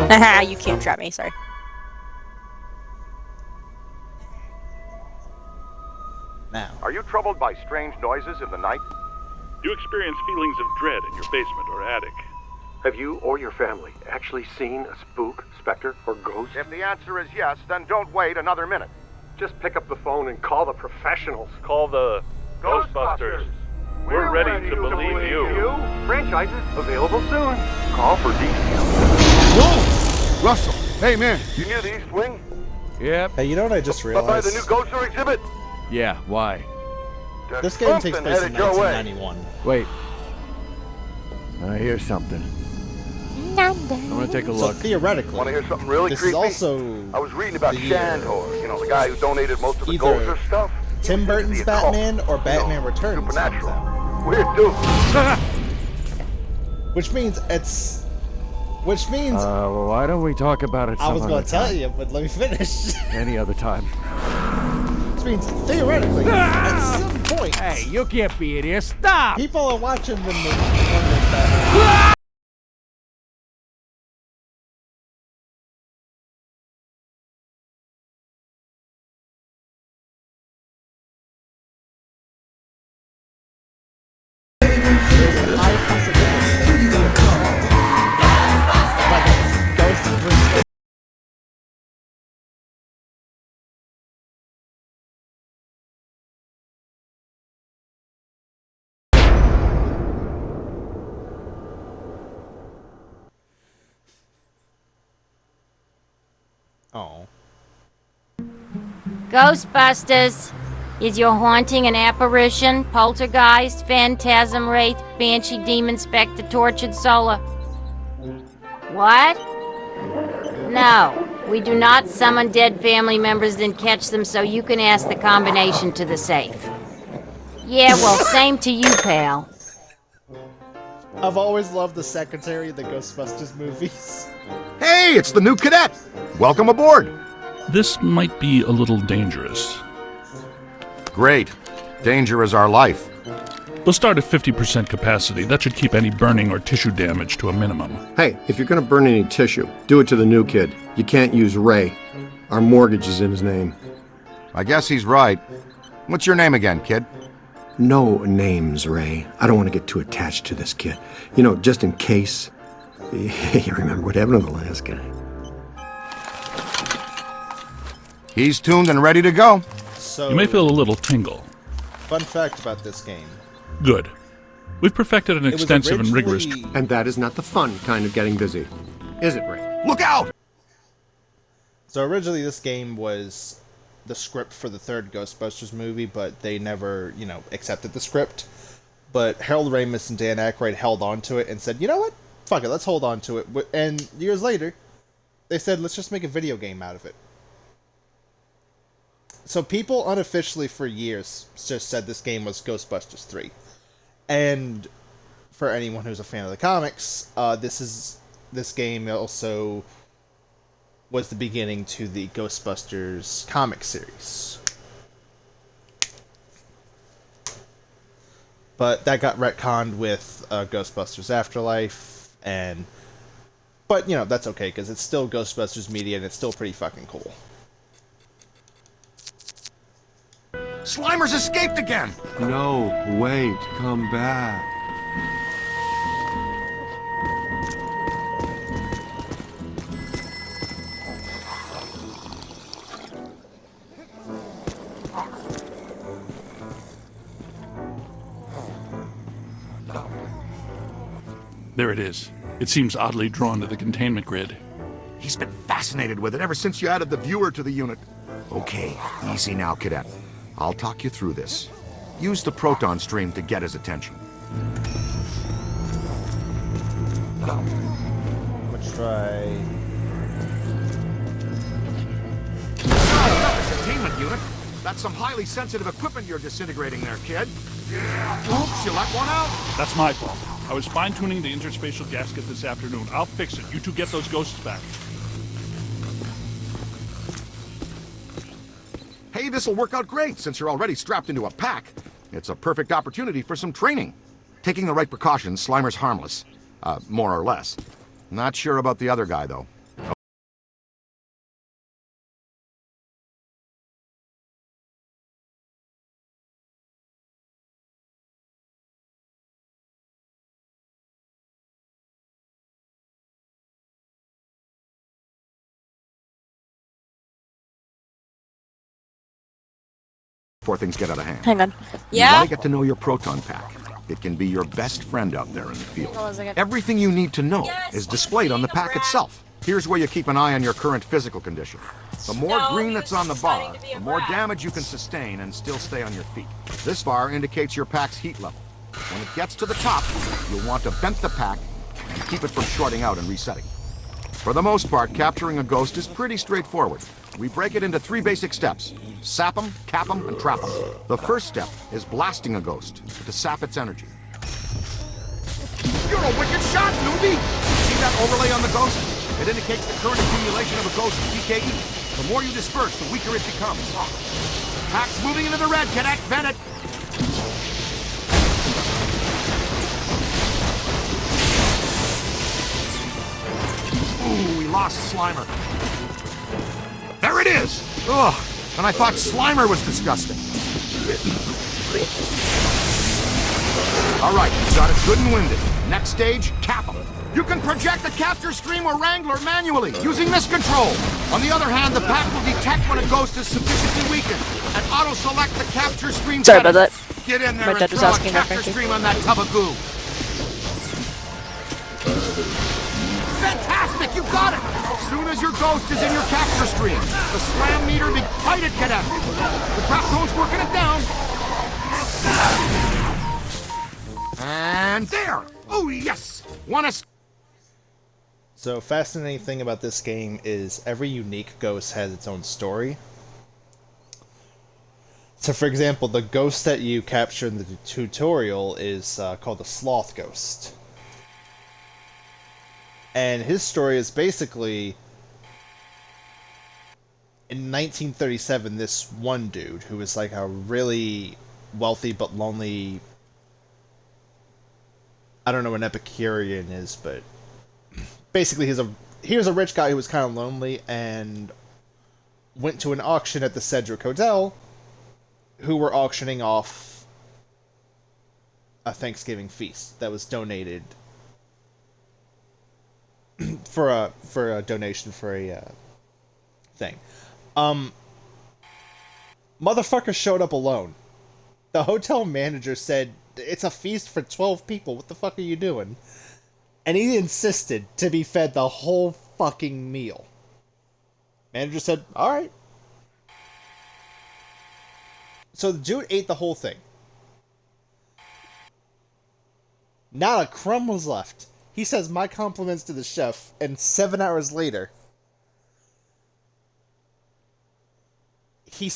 Haha, you can't trap me, sorry. Now. Are you troubled by strange noises in the night? You experience feelings of dread in your basement or attic. Have you or your family actually seen a spook, specter, or ghost? If the answer is yes, then don't wait another minute. Just pick up the phone and call the professionals. Call the Ghostbusters. We're ready to believe you. Franchises available soon. Call for details. Whoa! Russell, hey man. You near the East Wing? Yep. Hey, you know what I just By realized? the new Ghoster exhibit? Yeah, why? There's This game takes something place in headed your way. 1991. Wait. I hear something. I'm gonna take a So look. theoretically, Want to hear something really this creepy? is also I was reading about the, Shandor, you know, the guy who donated most of the either Ghoster stuff. Tim Burton's The occult, Batman or Batman you know, Returns comes supernatural. out. Weird dude. Which means Well, why don't we talk about it I some was other going to tell time? you, but let me finish. Any other time. Which means theoretically, at some point, Hey, you can't be in here. Stop! people are watching the movie. Batman. Oh. Ghostbusters. Is your haunting an apparition, poltergeist, phantasm, wraith, banshee, demon, specter, tortured soul? What? No, we do not summon dead family members then catch them so you can ask the combination to the safe. Yeah, well, same to you, pal. I've always loved the secretary of the Ghostbusters movies. Hey, it's the new cadet! Welcome aboard! This might be a little dangerous. Great. Danger is our life. We'll start at 50% capacity. That should keep any burning or tissue damage to a minimum. Hey, if you're gonna burn any tissue, do it to the new kid. You can't use Ray. Our mortgage is in his name. I guess he's right. What's your name again, kid? No names, Ray. I don't want to get too attached to this kid. You know, just in case. You remember what happened to the last guy. He's tuned and ready to go. So, You may feel a little tingle. fun fact about this game. Good. We've perfected an It was extensive and rigorous... originally- And that is not the fun kind of getting busy. Is it, Ray? Look out! So originally this game was the script for the third Ghostbusters movie, but they never, accepted the script. But Harold Ramis and Dan Aykroyd held on to it and said, you know what? Fuck it, let's hold on to it. And years later, they said, let's just make a video game out of it. So people unofficially for years just said this game was Ghostbusters 3. And for anyone who's a fan of the comics, this game also was the beginning to the Ghostbusters comic series. But that got retconned with Ghostbusters Afterlife, but that's okay because it's still Ghostbusters media and it's still pretty fucking cool. Slimer's escaped again! No, wait, come back. There it is. It seems oddly drawn to the containment grid. He's been fascinated with it ever since you added the viewer to the unit. Okay, easy now, cadet. I'll talk you through this. Use the proton stream to get his attention. Let's try. Not the containment unit. That's some highly sensitive equipment you're disintegrating there, kid. Oops, you let one out. That's my fault. I was fine-tuning the interspatial gasket this afternoon. I'll fix it. You two get those ghosts back. Hey, this'll work out great since you're already strapped into a pack. It's a perfect opportunity for some training. Taking the right precautions, Slimer's harmless. More or less. Not sure about the other guy, though. before things get out of hand. Hang on. You want to get to know your proton pack. It can be your best friend out there in the field. Everything you need to know is displayed on the pack itself. Here's where you keep an eye on your current physical condition. The more green that's on the bar, the more damage you can sustain and still stay on your feet. This bar indicates your pack's heat level. When it gets to the top, you'll want to vent the pack and keep it from shorting out and resetting. For the most part, capturing a ghost is pretty straightforward. We break it into 3 basic steps: sap 'em, cap 'em, and trap 'em. The first step is blasting a ghost to sap its energy. You're a wicked shot, newbie! See that overlay on the ghost? It indicates the current accumulation of a ghost's PKE. The more you disperse, the weaker it becomes. Pack's moving into the red, cadet. Vent it! Ooh, we lost Slimer. There it is! Ugh, and I thought Slimer was disgusting. All right, got it good and winded. Next stage, cap 'em. You can project the capture stream or wrangler manually, using this control. On the other hand, the pack will detect when a ghost is sufficiently weakened and auto-select the capture stream Sorry about that. Get in there My and dad was throw a asking about capture Frankie. stream on that tub of goo. Fantastic, you got it! As soon as your ghost is in your capture stream, the slam meter be fight it, cadet. The trap zone's working it down. And there! Oh, yes! So, fascinating thing about this game is every unique ghost has its own story. So, for example, the ghost that you capture in the tutorial is called the Sloth Ghost. And his story is basically, in 1937, this one dude, who was like a really wealthy but lonely... I don't know what an Epicurean is, but basically he was a rich guy who was kind of lonely and went to an auction at the Cedrick Hotel, who were auctioning off a Thanksgiving feast that was donated for a donation for a thing. Motherfucker showed up alone. The hotel manager said, "It's a feast for 12 people. What the fuck are you doing?" And he insisted to be fed the whole fucking meal. Manager said, "Alright." So the dude ate the whole thing. Not a crumb was left. He says, "My compliments to the chef," and 7 hours later, he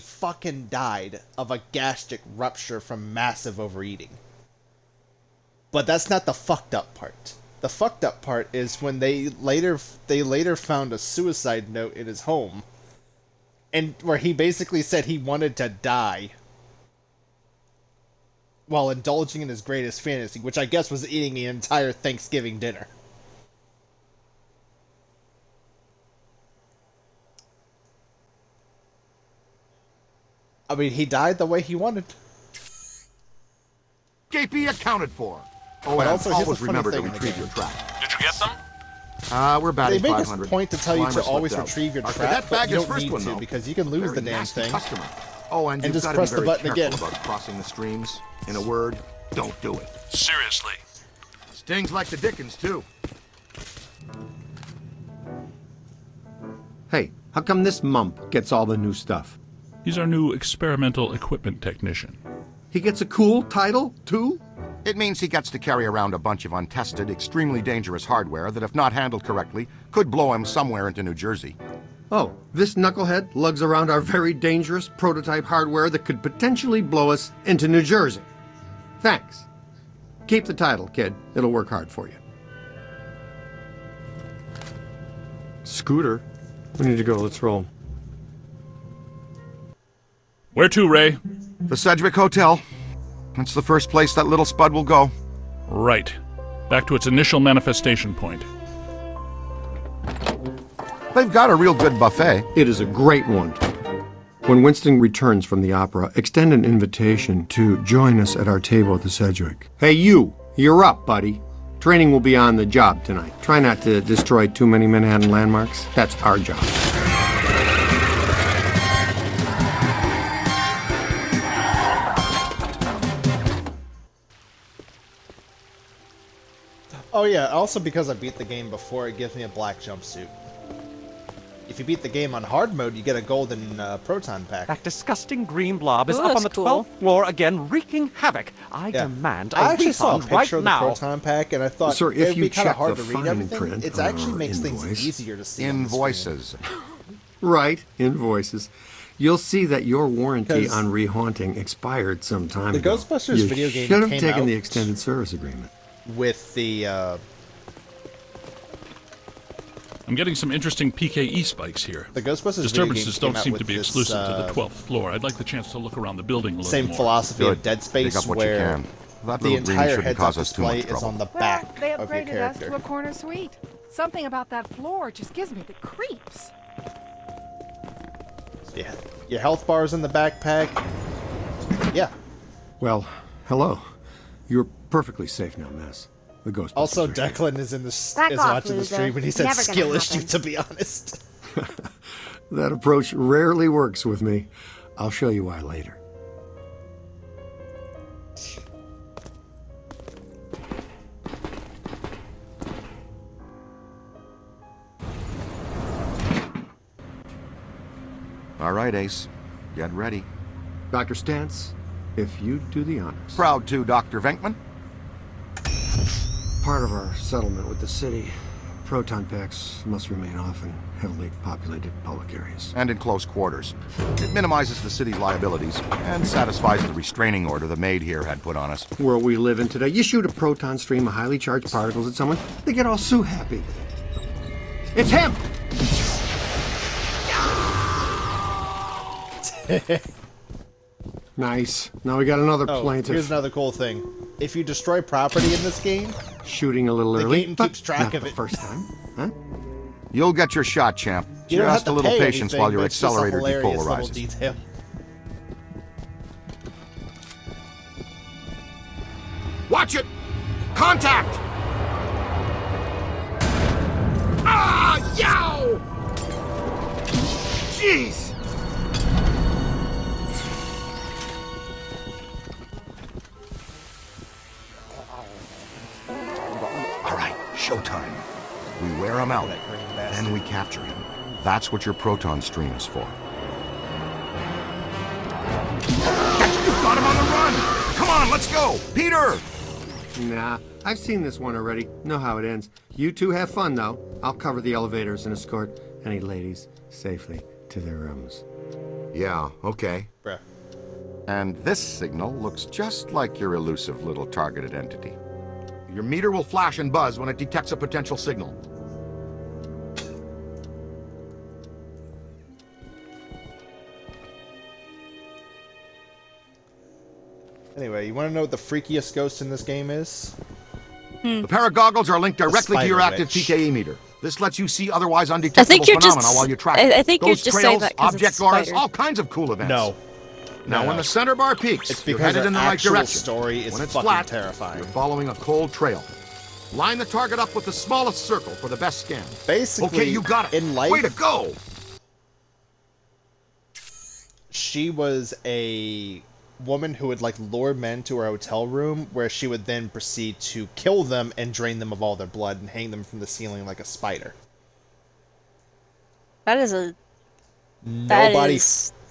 fucking died of a gastric rupture from massive overeating. But that's not the fucked up part. The fucked up part is when they later found a suicide note in his home, and where he basically said he wanted to die while indulging in his greatest fantasy, which I guess was eating the entire Thanksgiving dinner. I mean, he died the way he wanted. KP accounted for. Oh, But and also, here's always the funny remember to thing in the retrieve game. your trap. Did you get some? We're batting They make 500. a point to tell you to Slimer always slipped out. retrieve your Our trap, cadet but bag you is don't first need one, to, though. because you can lose Very the damn nasty thing. customer. Oh, and you've just got to press be the very button careful again. about crossing the streams. In a word, don't do it. Seriously. Stings like the Dickens, too. Hey, how come this mump gets all the new stuff? He's our new experimental equipment technician. He gets a cool title, too? It means he gets to carry around a bunch of untested, extremely dangerous hardware that, if not handled correctly, could blow him somewhere into New Jersey. Oh, this knucklehead lugs around our very dangerous prototype hardware that could potentially blow us into New Jersey. Thanks. Keep the title, kid. It'll work hard for you. Scooter, we need to go. Let's roll. Where to, Ray? The Cedrick Hotel. That's the first place that little spud will go. Right. Back to its initial manifestation point. They've got a real good buffet. It is a great one. When Winston returns from the opera, extend an invitation to join us at our table at the Cedrick. Hey, you're up, buddy. Training will be on the job tonight. Try not to destroy too many Manhattan landmarks. That's our job. Oh yeah, also because I beat the game before, it gives me a black jumpsuit. If you beat the game on hard mode, you get a golden proton pack. That disgusting green blob is Ooh, up on the that's cool. 12th floor again, wreaking havoc. I Yeah. demand a I actually saw a refund picture right of the now. proton pack, and I thought Sir, if it'd you be kind of check hard the to read fine everything. print It on actually our makes things invoice. easier to see. on the screen. Invoices. Right, invoices. You'll see that your warranty 'Cause on rehaunting expired some time the ago. Ghostbusters you video game should have came taken out the extended service agreement. With the I'm getting some interesting PKE spikes here. Ghostbusters Disturbances video game don't came seem out to be with exclusive to this, the 12th floor. I'd like the chance to look around the building a little same more. philosophy Good. of Dead Space, Pick up what you where can. That the little green entire shouldn't heads-up cause us too display much is trouble. on the Well, back they of your upgraded us character. to a corner suite. Something about that floor just gives me the creeps. Yeah, your health bar's in the backpack. Yeah. Well, hello. You're perfectly safe now, Miss. The Ghostbusters Also, are here. Declan is Back is off, watching the loser. stream, and he said Never gonna skill issue. happen. To be honest. That approach rarely works with me. I'll show you why later. All right, Ace. Get ready. Dr. Stantz, if you do the honors. Proud to, Dr. Venkman. Part of our settlement with the city, proton packs must remain off in heavily populated public areas. And in close quarters. It minimizes the city's liabilities and satisfies the restraining order the maid here had put on us. World we live in today, you shoot a proton stream of highly charged particles at someone, they get all so happy. It's him! Nice. Now we got another Oh, plaintiff. here's another cool thing. If you destroy property in this game, Shooting a little the early. game but keeps track not of the it. first time. Huh? You'll get your shot, champ. You don't have Just to a little pay patience anything, while your but it's just a accelerator hilarious little depolarizes. detail. Watch it! Contact! Ah! Yow! Jeez! All right, showtime. We wear him out, then we capture him. That's what your proton stream is for. You've got him on the run! Come on, let's go! Peter! Nah, I've seen this one already. Know how it ends. You two have fun, though. I'll cover the elevators and escort any ladies safely to their rooms. Yeah, okay. Bruh. And this signal looks just like your elusive little targeted entity. Your meter will flash and buzz when it detects a potential signal. Anyway, you want to know what the freakiest ghost in this game is? The paragoggles are linked directly to your spider active witch. PKE meter. This lets you see otherwise undetectable you're phenomena just- while you track. I think you're Ghost just saying trails, that 'cause it's object auras, spiders. all kinds of cool events. No. Now, No. when the center bar peaks, It's you're because headed our in the right actual direction. story is when it's fucking flat, terrifying. you're following a cold trail. Line the target up with the smallest circle for the best scan. Basically, Okay, you got it. in life, Way to go! she was a woman who would like lure men to her hotel room, where she would then proceed to kill them and drain them of all their blood and hang them from the ceiling like a spider. That is a.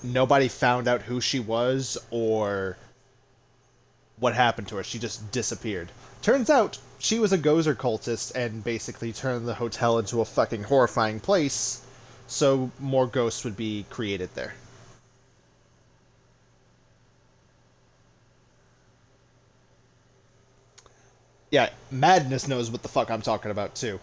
Nobody found out who she was or what happened to her. She just disappeared. Turns out she was a Gozer cultist and basically turned the hotel into a fucking horrifying place, so more ghosts would be created there. Yeah, Madness knows what the fuck I'm talking about too.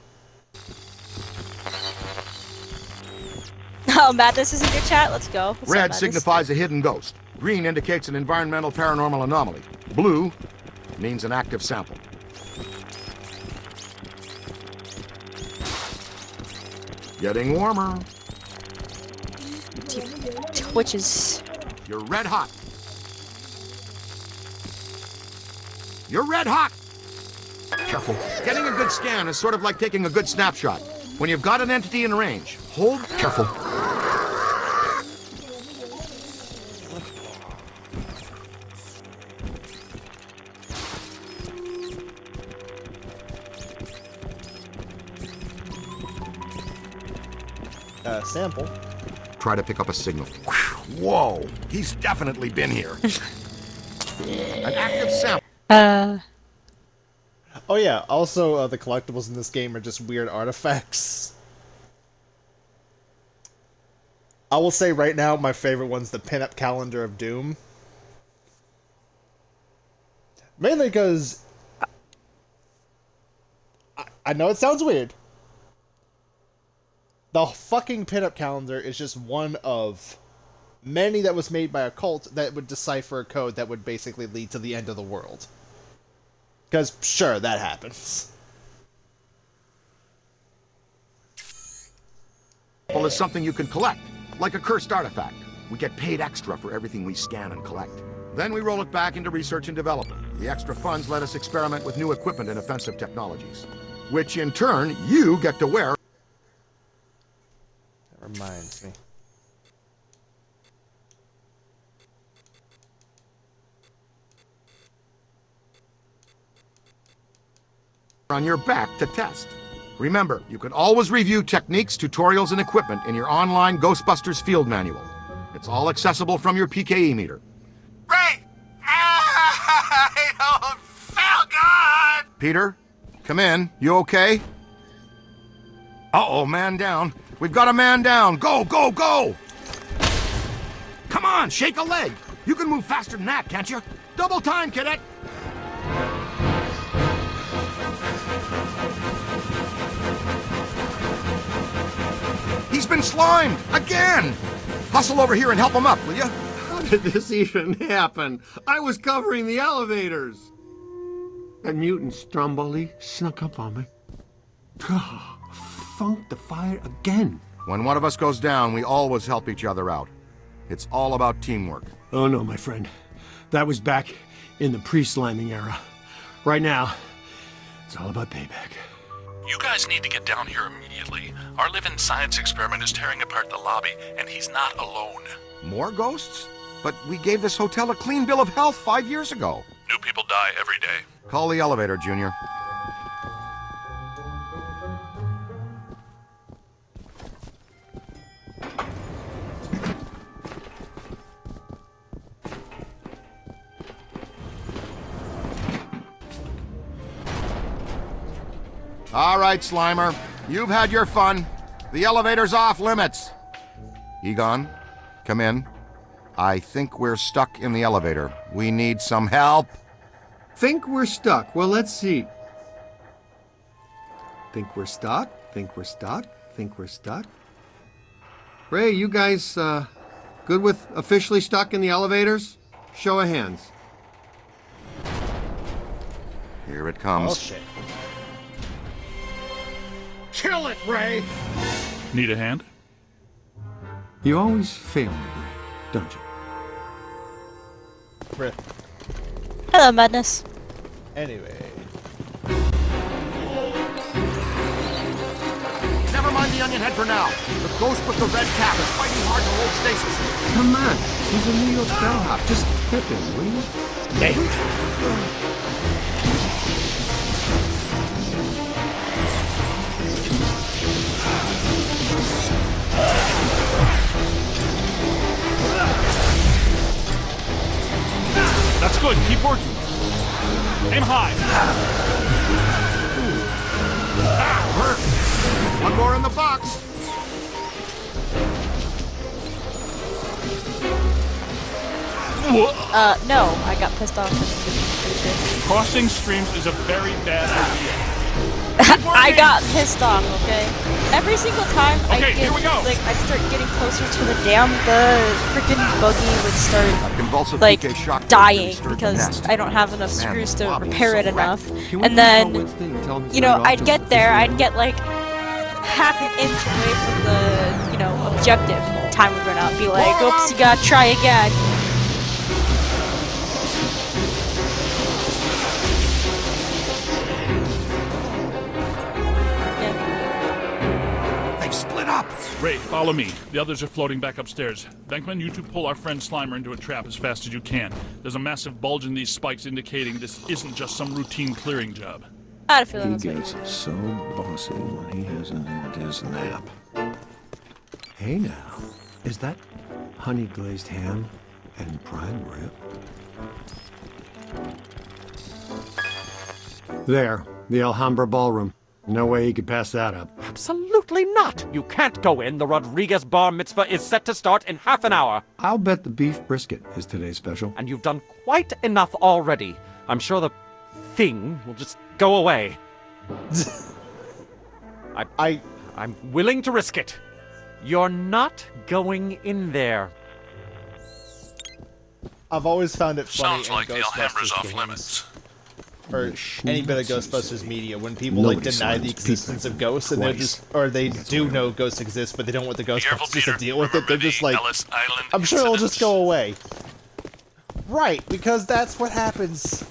Oh, Madness is in your chat. Let's go. What's up, Red Madness? signifies a hidden ghost. Green indicates an environmental paranormal anomaly. Blue means an active sample. Getting warmer. Twitches. You're red hot. You're red hot. Careful. Getting a good scan is sort of like taking a good snapshot. When you've got an entity in range, hold careful. sample. Try to pick up a signal. Whoa, he's definitely been here. An active sample. Oh yeah, also the collectibles in this game are just weird artifacts. I will say right now my favorite one's the pinup calendar of Doom. Mainly because I know it sounds weird. The fucking pinup calendar is just one of many that was made by a cult that would decipher a code that would basically lead to the end of the world. Because, sure, that happens. Well, is something you can collect, like a cursed artifact. We get paid extra for everything we scan and collect. Then we roll it back into research and development. The extra funds let us experiment with new equipment and offensive technologies, which in turn you get to wear. That reminds me. On your back to test. Remember, you can always review techniques, tutorials, and equipment in your online Ghostbusters field manual. It's all accessible from your PKE meter. Ray! I don't feel good! Peter, come in. You okay? Uh-oh, man down. We've got a man down. Go, go, go! Come on, shake a leg. You can move faster than that, can't you? Double time, cadet! He's been slimed! Again! Hustle over here and help him up, will you? How did this even happen? I was covering the elevators. That mutant Stromboli snuck up on me. Funked the fire again. When one of us goes down, we always help each other out. It's all about teamwork. Oh no, my friend. That was back in the pre-sliming era. Right now, it's all about payback. You guys need to get down here immediately. Our living science experiment is tearing apart the lobby, and he's not alone. More ghosts? But we gave this hotel a clean bill of health 5 years ago. New people die every day. Call the elevator, Junior. All right, Slimer. You've had your fun. The elevator's off limits. Egon, come in. I think we're stuck in the elevator. We need some help. Think we're stuck. Well, let's see. Think we're stuck? Think we're stuck? Think we're stuck? Ray, you guys good with officially stuck in the elevators? Show of hands. Here it comes. Oh, shit. Kill it, Ray! Need a hand? You always fail me, Ray, don't you? Rip. Hello, Madness. Anyway. Never mind the onion head for now. The ghost with the red cap is fighting hard to hold stasis. Come on, he's a New York bellhop. Just tip him, will you? That's good. Keep working. Aim high. Hurt. One more in the box. No, I got pissed off. And Crossing streams is a very bad idea. I got pissed off, okay? Every single time Okay, here we go. I'd start getting closer to the dam, the freaking buggy would start Convulsive like PK shock dying disturbed the because nest. I don't have enough Man, screws to Bobby is repair it so enough. Can we And then, call Winston and tell him to you know, turn it off I'd just get there, officially? I'd get like half an inch away from the, you know, objective. Time would run out, be like, oops, you gotta try again. They've split up. Ray, follow me. The others are floating back upstairs. Venkman, you two pull our friend Slimer into a trap as fast as you can. There's a massive bulge in these spikes indicating this isn't just some routine clearing job. I had a feeling He that's what gets so bossy when he hasn't had his nap. Hey now, is that honey glazed ham and prime rib? There, the Alhambra Ballroom. No way you could pass that up. Absolutely not! You can't go in. The Rodriguez bar mitzvah is set to start in half an hour. I'll bet the beef brisket is today's special. And you've done quite enough already. I'm sure the thing will just go away. I'm willing to risk it. You're not going in there. I've always found it funny Sounds in like the Alhambra's Ghostbusters off games, limits. or any bit of Ghostbusters media, when people Nobody deny the slams existence of pizza ghosts, and they're twice. just, or they do know ghosts exist, but they don't want the Careful, Ghostbusters Peter. to deal with it. They're Remember just the like, Ellis Island I'm sure it'll just incidents? go away. Right, because that's what happens.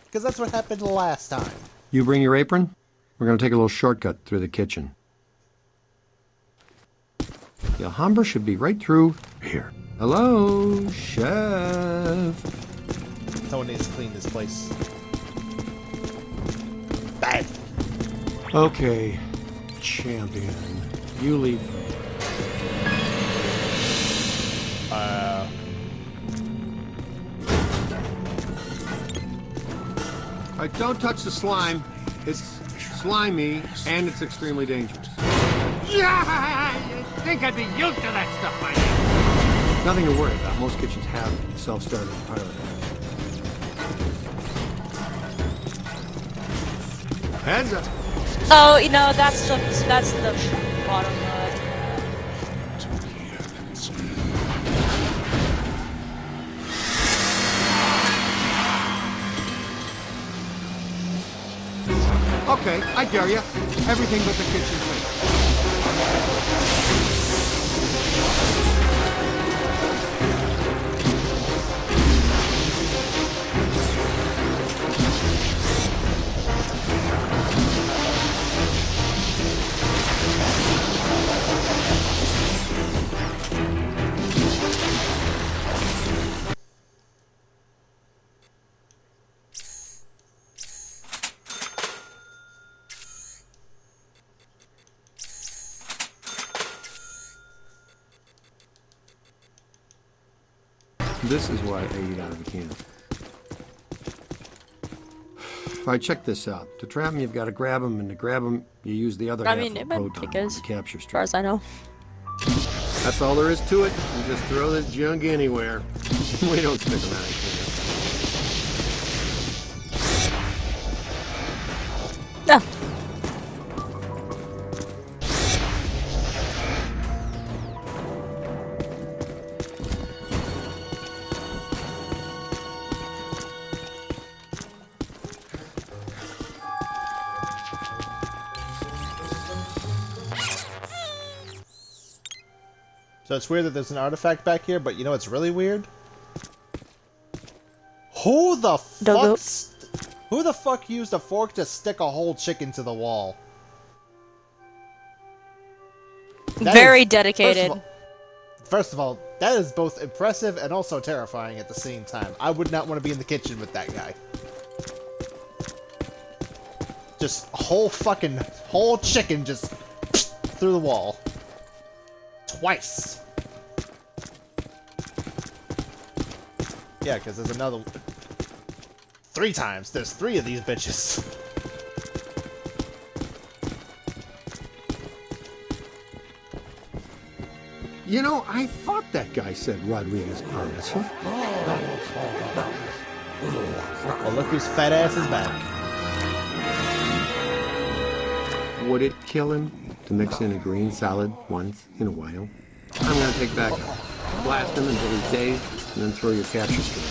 Because that's what happened last time. You bring your apron? We're going to take a little shortcut through the kitchen. The Alhambra should be right through here. Hello, chef. Someone needs to clean this place. Bang! Okay, champion. You leave. All right, don't touch the slime. It's slimy, and it's extremely dangerous. Yeah! You'd think I'd be used to that stuff by now. Nothing to worry about. Most kitchens have self-starting pilot. Heads up. Oh, you know, that's the bottom Okay, I dare you. Everything but the kitchen sink. This is why I eat out of a can. All right, check this out. To trap them, you've got to grab them, and to grab them, you use the other I half mean, of it the might proton take us, on the capture as far strip. as I know. That's all there is to it. You just throw this junk anywhere. We don't stick around here. Ah. So it's weird that there's an artifact back here, but you know what's really weird? Who the fuck used a fork to stick a whole chicken to the wall? That Very is- dedicated. First of all, that is both impressive and also terrifying at the same time. I would not want to be in the kitchen with that guy. Just a whole chicken just through the wall. Twice. Yeah, because there's another... 3 times. There's 3 of these bitches. You know, I thought that guy said Rodriguez Promise. Well, look whose fat ass is back. Would it kill him to mix in a green salad once in a while? I'm gonna take back blast him until he's dazed, and then throw your capture strip.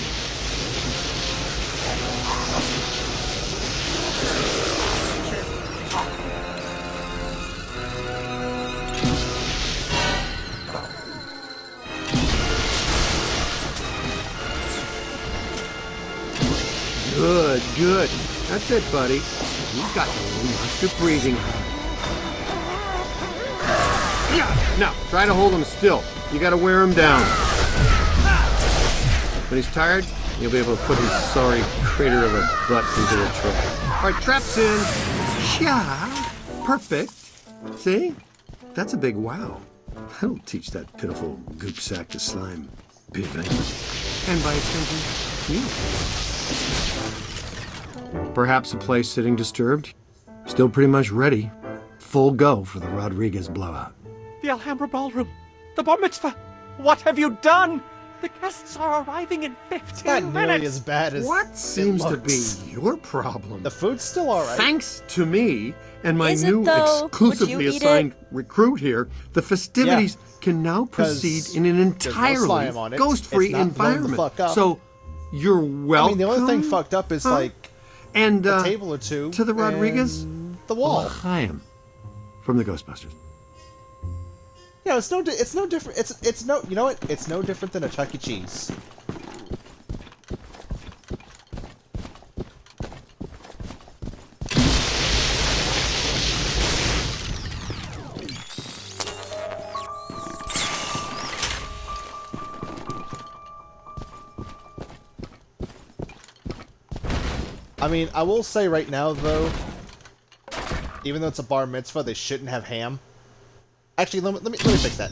Good, good. That's it, buddy. You've got to master breathing. Now, try to hold him still. You gotta wear him down. When he's tired, you'll be able to put his sorry crater of a butt into the trap. All right, trap's in. Yeah, perfect. See? That's a big wow. That'll teach that pitiful goop sack to slime Big Venkman. And by extension, you. Perhaps a place sitting disturbed. Still pretty much ready. Full go for the Rodriguez blowout. The Alhambra Ballroom. The bar mitzvah. What have you done? The guests are arriving in 15 It's not minutes. nearly as bad as What it seems to be looks. your problem? The food's still alright. Thanks to me and my Is it new though? exclusively Would you eat assigned recruit here, the festivities can now 'Cause proceed in an there's no entirely slime on it. ghost-free It's not blown the environment. fuck up. So you're welcome. I mean, the only thing fucked up is like and a table or two to the Rodriguez, and the wall. Chaim from the Ghostbusters. Yeah, it's no different. It's no, you know what? It's no different than a Chuck E. Cheese. I mean, I will say right now, though, even though it's a bar mitzvah, they shouldn't have ham. Actually, let me fix that.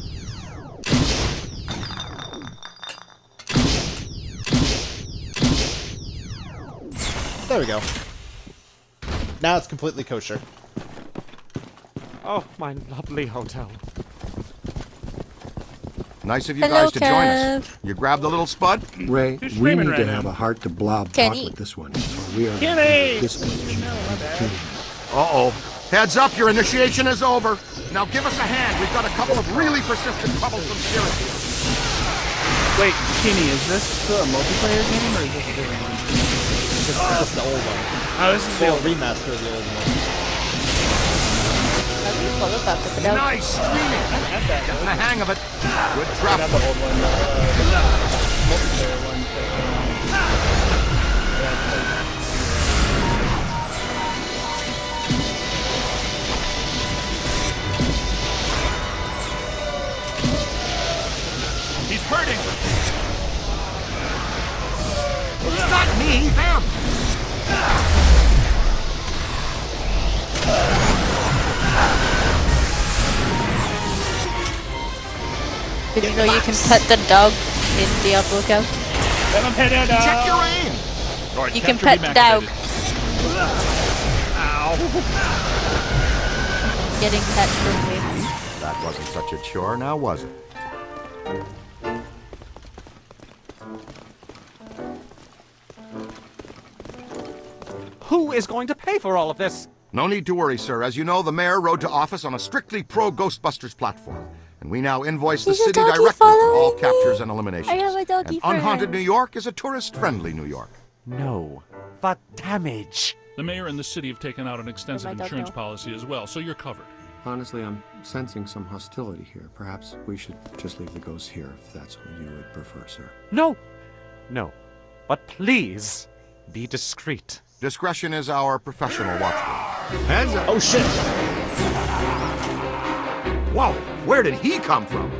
There we go. Now it's completely kosher. Oh, my lovely hotel. Nice of you Hello, guys to join us. You grabbed the little spud? Ray, Who's we screaming need to right have now? a heart to blob Kenny. talk with this one. Or we are Kenny! disqualified. Uh-oh. Heads up, your initiation is over. Now give us a hand. We've got a couple of really persistent, troublesome spirits here. Wait, Kenny, is this still a multiplayer game or is this a different one? This is the old one. Oh, this is the old remaster of the old one. Nice screaming. Getting the hang of it. Good trap. Not the old one, multiplayer one. He's hurting. It's not me, them. Did you know you can pet the dog in Diablo Cow? Check your aim. All right, You can capture pet the dog. Ow. Getting pet from me. That wasn't such a chore, now was it? Who is going to pay for all of this? No need to worry, sir. As you know, the mayor rode to office on a strictly pro-Ghostbusters platform. And we now invoice the There's a city doggy directly for all following me. captures and eliminations. I have a doggy And friend. unhaunted New York is a tourist-friendly New York. No, but damage. The mayor and the city have taken out an extensive Oh my God, insurance no. policy as well, so you're covered. Honestly, I'm sensing some hostility here. Perhaps we should just leave the ghosts here if that's what you would prefer, sir. No. No. But please, be discreet. Discretion is our professional watchword. Heads up! Oh shit! Whoa, where did he come from?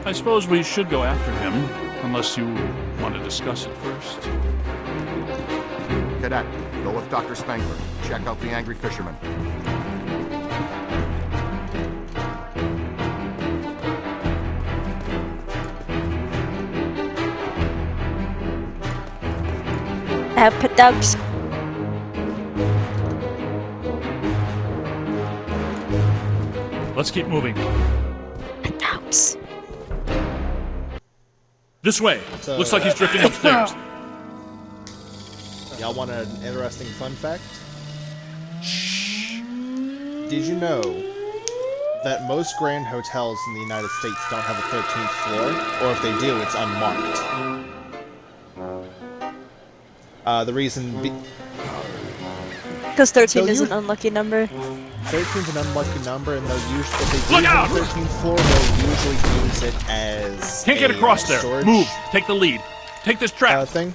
I suppose we should go after him, unless you want to discuss it first. Cadet, go with Dr. Spangler. Check out the angry fisherman. I have pet dogs. Let's keep moving. Pet dogs. This way. So- Looks like he's drifting upstairs. Y'all want an interesting fun fact? Did you know that most grand hotels in the United States don't have a 13th floor? Or if they do, it's unmarked. The reason... Because 13 So is you- an unlucky number. 13 is an unlucky number, and they'll usually, if they do Look have out! a 13th floor, they'll usually use it as Can't get a, across there. storage, Move. Take the lead. Take this trap. thing.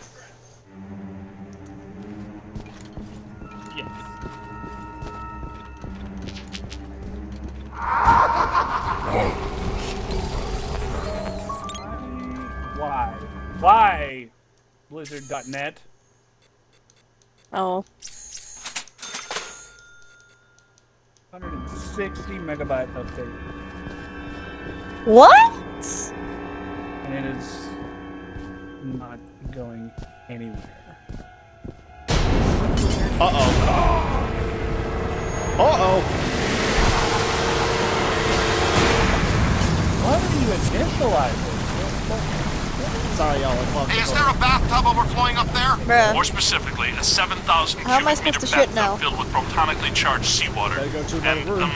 Why? Blizzard.net. Oh. 160 megabyte update. What? And it is not going anywhere. Uh-oh. Uh-oh. Why would you initialize it? Sorry, y'all. Hey, is there a bathtub overflowing up there? Bruh. More specifically, a 7,000 How am I cubic supposed meter to shit now? bathtub filled with protonically charged seawater Gotta go to another and room.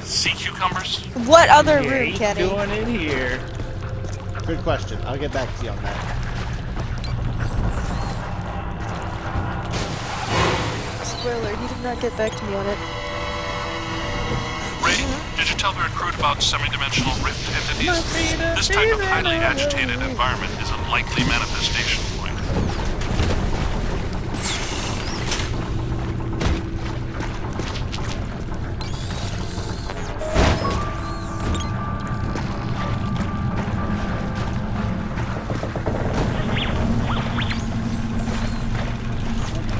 sea cucumbers. What other You room, ain't Kenny? doing it here. Good question. I'll get back to you on that. Spoiler, he did not get back to me on it. Ray, did you tell the recruit about semi-dimensional rift entities? This type of highly agitated environment is a likely manifestation point.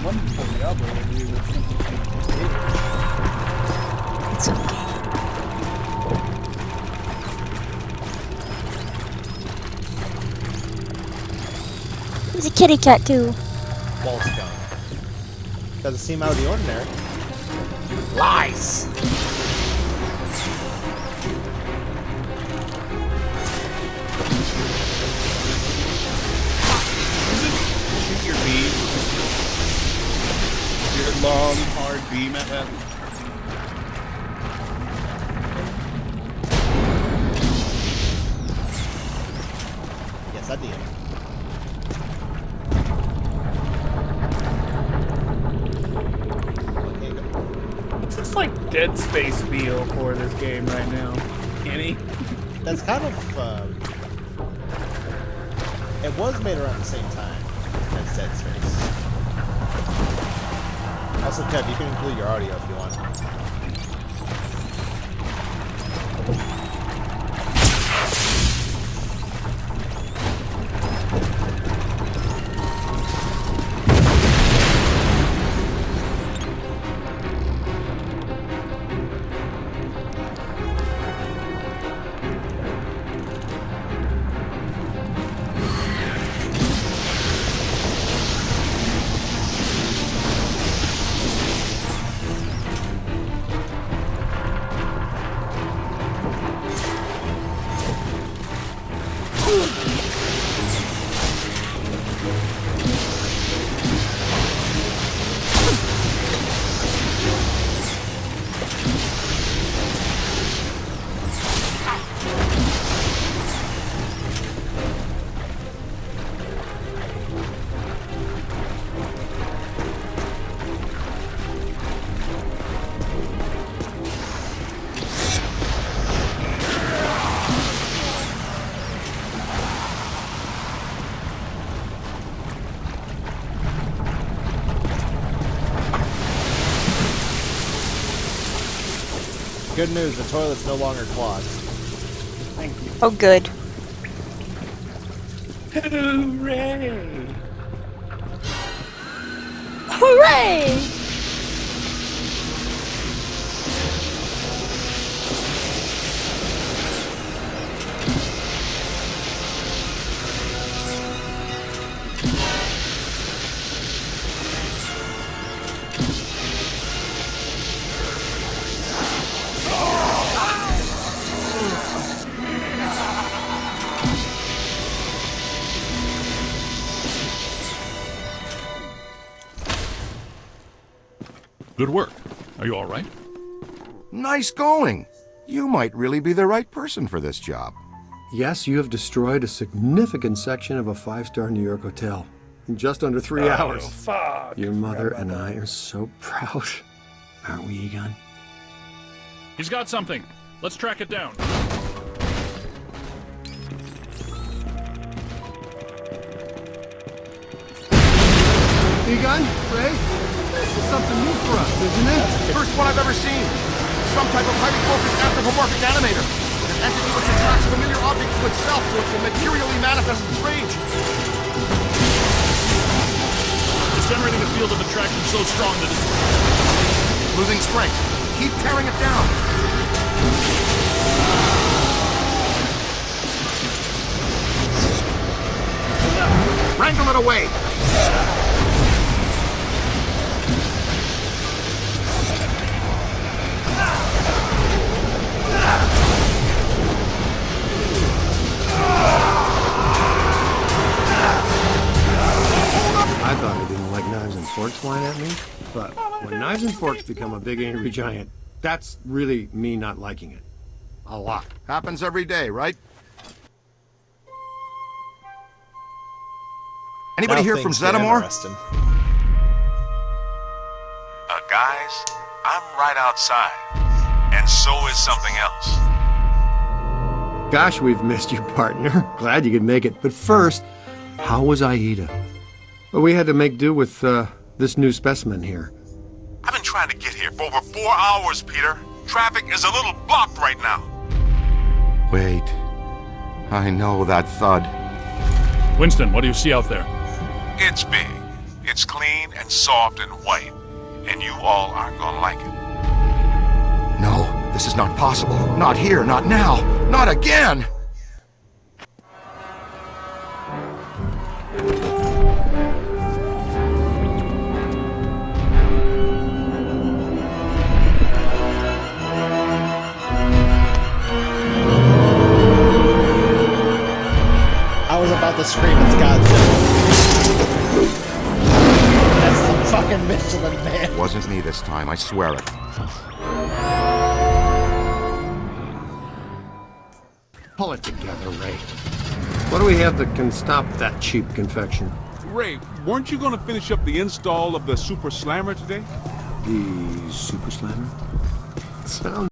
One before the other, we would simply be It's okay. There's a kitty cat too. Wall's gone. Doesn't seem out of the ordinary. Lies! shoot your beam. Your long, hard beam at that. Yes, I did. What's this like Dead Space feel for this game right now, Kenny? That's kind of, it was made around the same time as Dead Space. Also, Kev, you can include your audio if you want. Good news, the toilet's no longer clogged. Thank you. Oh, good. Hooray! Hooray! Good work. Are you all right? Nice going. You might really be the right person for this job. Yes, you have destroyed a significant section of a 5-star New York hotel in just under 3 hours. Fuck. Your mother and I are so proud. Aren't we, Egon? He's got something. Let's track it down. Egon? Ray? This is something new for us, isn't it? First one I've ever seen. Some type of highly focused anthropomorphic animator. An entity which attracts familiar objects to itself so it can materially manifest its rage. It's generating a field of attraction so strong that it's Losing strength. Keep tearing it down. Wrangle it away! I thought I didn't like knives and forks flying at me, but when knives and forks become a big angry giant, that's really me not liking it. A lot. Happens every day, right? Anybody here from Zeddamore? Guys, I'm right outside. And so is something else. Gosh, we've missed you, partner. Glad you could make it. But first, how was Aida? Well, we had to make do with this new specimen here. I've been trying to get here for over 4 hours, Peter. Traffic is a little blocked right now. Wait. I know that thud. Winston, what do you see out there? It's big. It's clean and soft and white. And you all aren't gonna like it. No, this is not possible. Not here, not now, not again! I was about to scream, it's Godzilla. That's the fucking Michelin Man. Wasn't me this time, I swear it. Pull it together, Ray. What do we have that can stop that cheap confection? Ray, weren't you gonna finish up the install of the Super Slammer today? The Super Slammer? Sounds